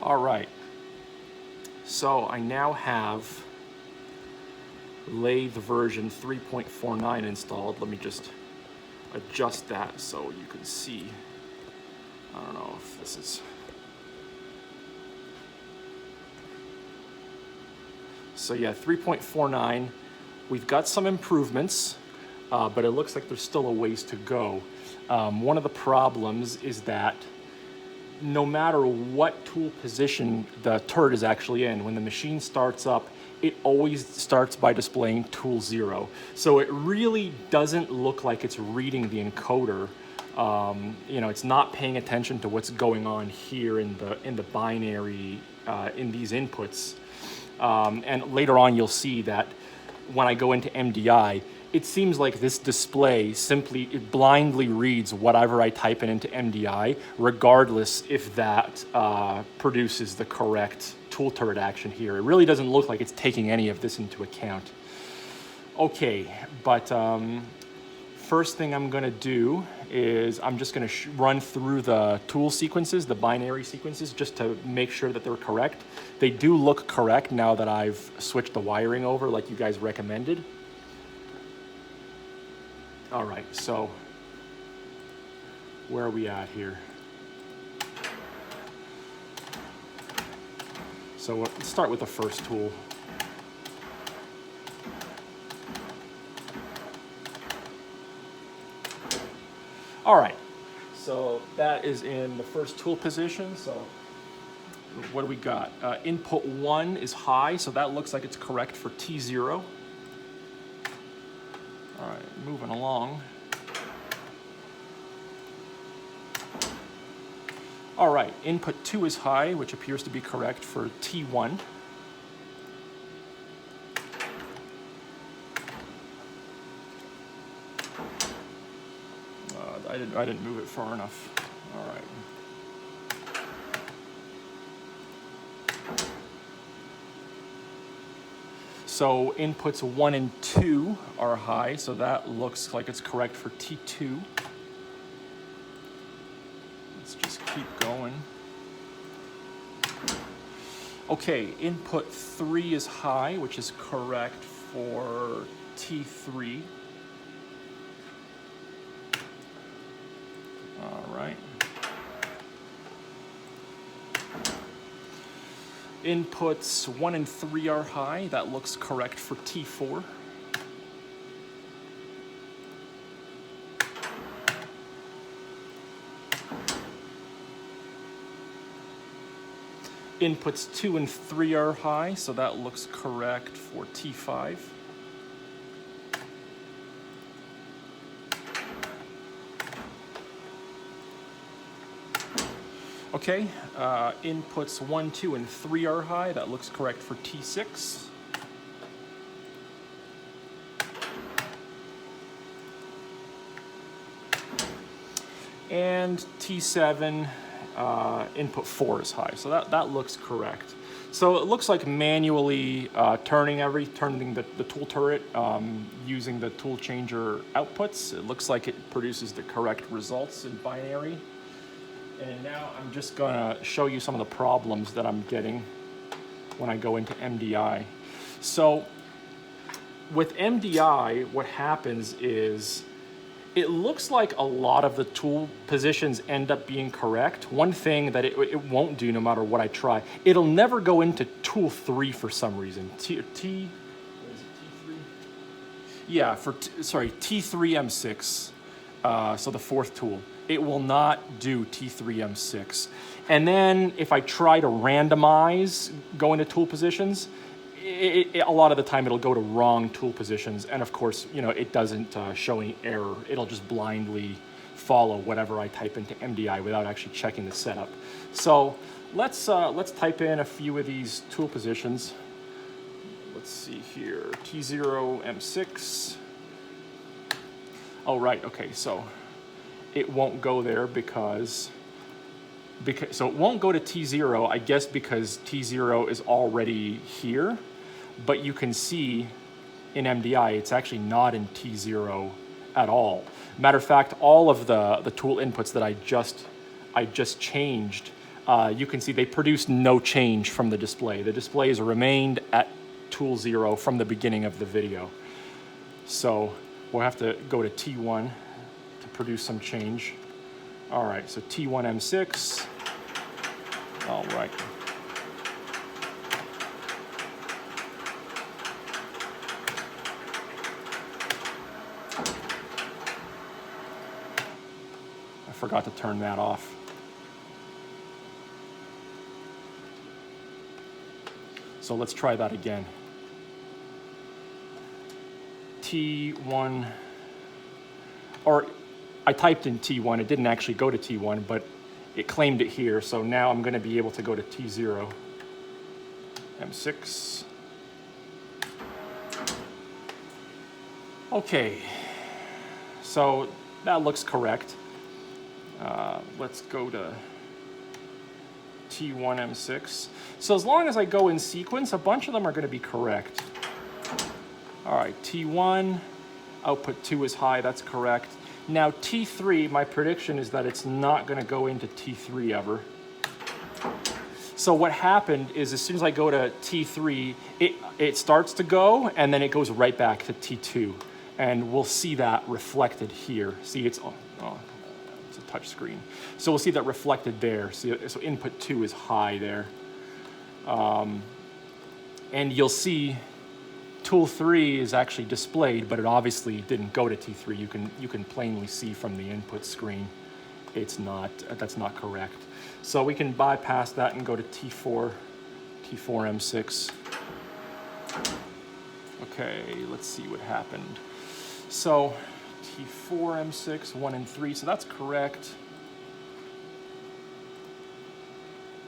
All right, so I now have lathe version 3.49 installed. Let me just adjust that so you can see. I don't know if this is... So yeah, 3.49. We've got some improvements, but it looks like there's still a ways to go. One of the problems is that no matter what tool position the turret is actually in, when the machine starts up, it always starts by displaying tool 0. So it really doesn't look like it's reading the encoder. You know, it's not paying attention to what's going on here in the binary in these inputs. And later on, you'll see that when I go into MDI, it seems like this display it blindly reads whatever I type into MDI, regardless if that produces the correct tool turret action here. It really doesn't look like it's taking any of this into account. Okay, but first thing I'm gonna do is I'm just gonna run through the tool sequences, the binary sequences, just to make sure that they're correct. They do look correct now that I've switched the wiring over like you guys recommended. All right, so where are we at here? So let's start with the first tool. All right, so that is in the first tool position. So what do we got? Input 1 is high, so that looks like it's correct for T0. All right, moving along. All right, input 2 is high, which appears to be correct for T1. I didn't move it far enough. All right. So inputs 1 and 2 are high, so that looks like it's correct for T2. Let's just keep going. Okay, input 3 is high, which is correct for T3. All right. Inputs 1 and 3 are high. That looks correct for T4. Inputs 2 and 3 are high, so that looks correct for T5. Okay, inputs 1, 2, and 3 are high. That looks correct for T6. And T7, input 4 is high. So that looks correct. So it looks like manually turning the tool turret using the tool changer outputs. It looks like it produces the correct results in binary. And now I'm just gonna show you some of the problems that I'm getting when I go into MDI. So with MDI, what happens is it looks like a lot of the tool positions end up being correct. One thing that it won't do no matter what I try, it'll never go into tool 3 for some reason. What is it, T3? Yeah, T3M6, so the fourth tool. It will not do T3M6. And then if I try to randomize, go into tool positions, a lot of the time it'll go to wrong tool positions. And of course, you know, it doesn't show any error. It'll just blindly follow whatever I type into MDI without actually checking the setup. So let's type in a few of these tool positions. Let's see here, T0M6. Oh, right, okay, so it won't go there because so it won't go to T0, I guess because T0 is already here, but you can see in MDI, it's actually not in T0 at all. Matter of fact, all of the tool inputs that I just changed you can see they produced no change from the display. The display has remained at tool 0 from the beginning of the video. So we'll have to go to T1 to produce some change. All right, so T1 M6. All right. I forgot to turn that off. So let's try that again. T1, or I typed in T1, it didn't actually go to T1, but it claimed it here, so now I'm going to be able to go to T0, M6. Okay, so that looks correct. Let's go to T1, M6. So as long as I go in sequence, a bunch of them are going to be correct. All right, T1, output 2 is high, that's correct. Now T3, my prediction is that it's not going to go into T3 ever. So what happened is as soon as I go to T3, it starts to go, and then it goes right back to T2. And we'll see that reflected here. See, it's a touch screen. So we'll see that reflected there. See, so input 2 is high there. And you'll see tool 3 is actually displayed, but it obviously didn't go to T3. You can plainly see from the input screen it's not, that's not correct. So we can bypass that and go to T4 M6. Okay, let's see what happened. So T4 M6, 1 and 3, so that's correct.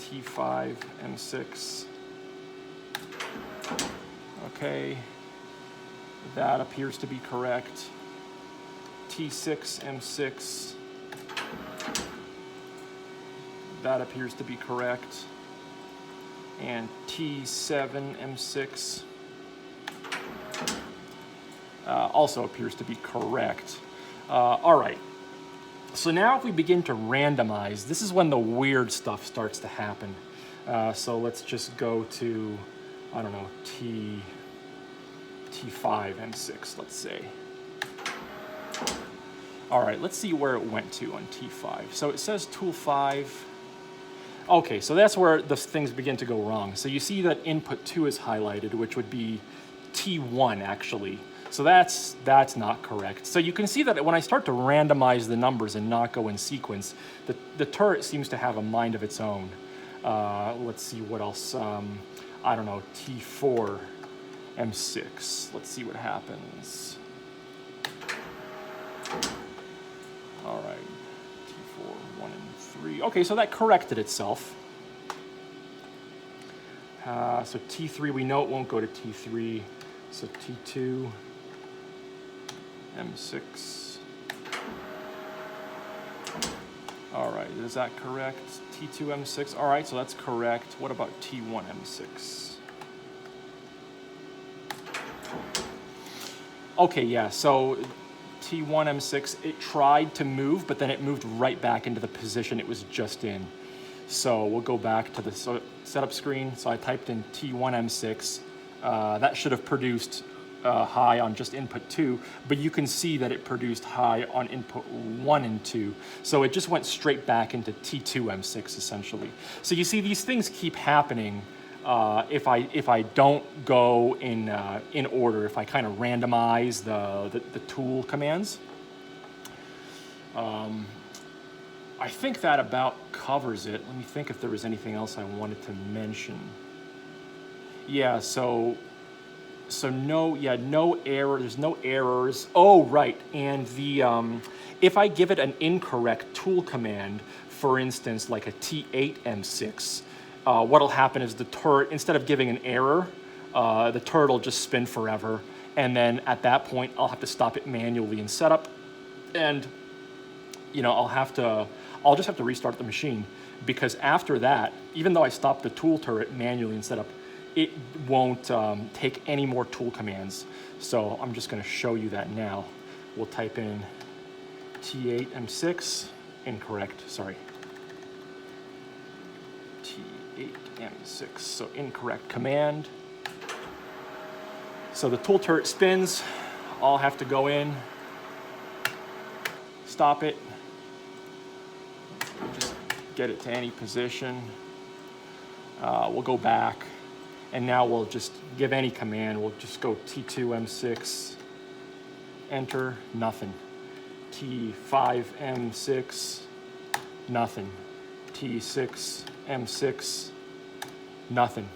T5 M6. Okay, that appears to be correct. T6 M6. That appears to be correct. And T7 M6 also appears to be correct. All right. So now if we begin to randomize, this is when the weird stuff starts to happen. So let's just go to, I don't know, T5 M6, let's say. All right, let's see where it went to on T5. So it says tool 5. Okay, so that's where the things begin to go wrong. So you see that input 2 is highlighted, which would be T1 actually. So that's not correct. So you can see that when I start to randomize the numbers and not go in sequence, the turret seems to have a mind of its own. Let's see what else. I don't know, T4 M6. Let's see what happens. All right, T4, 1 and 3. Okay, so that corrected itself. So T3, we know it won't go to T3. So T2, M6. All right, is that correct? T2, M6. All right, so that's correct. What about T1, M6? Okay, yeah, so T1, M6, it tried to move, but then it moved right back into the position it was just in. So we'll go back to the setup screen. So I typed in T1, M6. That should have produced high on just input 2, but you can see that it produced high on input 1 and 2. So it just went straight back into T2 M6 essentially. So you see these things keep happening if I don't go in order, if I kind of randomize the tool commands. I think that about covers it. Let me think if there was anything else I wanted to mention. Yeah, so no error, there's no errors. Oh, right, and if I give it an incorrect tool command, for instance, like a T8 M6, what'll happen is the turret, instead of giving an error, the turret will just spin forever, and then at that point, I'll have to stop it manually in setup, and I'll just have to restart the machine, because after that, even though I stopped the tool turret manually in setup, it won't take any more tool commands. So I'm just going to show you that now. We'll type in T8 M6, incorrect, sorry. T8M6, so incorrect command. So the tool turret spins, I'll have to go in, stop it, just get it to any position. We'll go back, and now we'll just give any command. We'll just go T2M6, enter, nothing. T5M6, nothing. T6M6, nothing.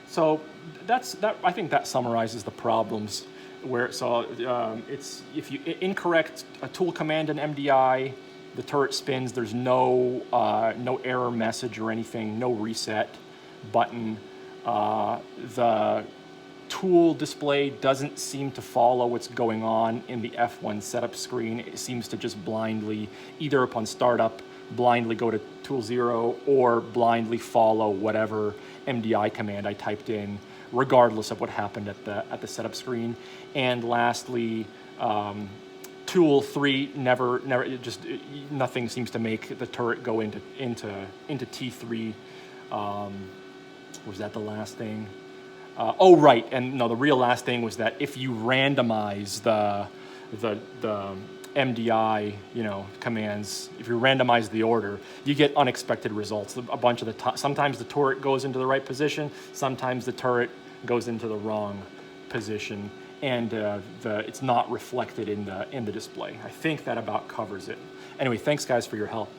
So I think that summarizes the problems. It's if you incorrect a tool command in MDI, the turret spins. There's no error message or anything, no reset button. The tool display doesn't seem to follow what's going on in the F1 setup screen. It seems to just blindly, either upon startup, blindly go to tool 0 or blindly follow whatever MDI command I typed in, regardless of what happened at the setup screen. And lastly, tool 3 nothing seems to make the turret go into T3. Was that the last thing? Oh, right, and no, the real last thing was that if you randomize the MDI, commands, if you randomize the order, you get unexpected results. A bunch of the time, sometimes the turret goes into the right position, sometimes the turret goes into the wrong position, and it's not reflected in the display. I think that about covers it. Anyway, thanks guys for your help.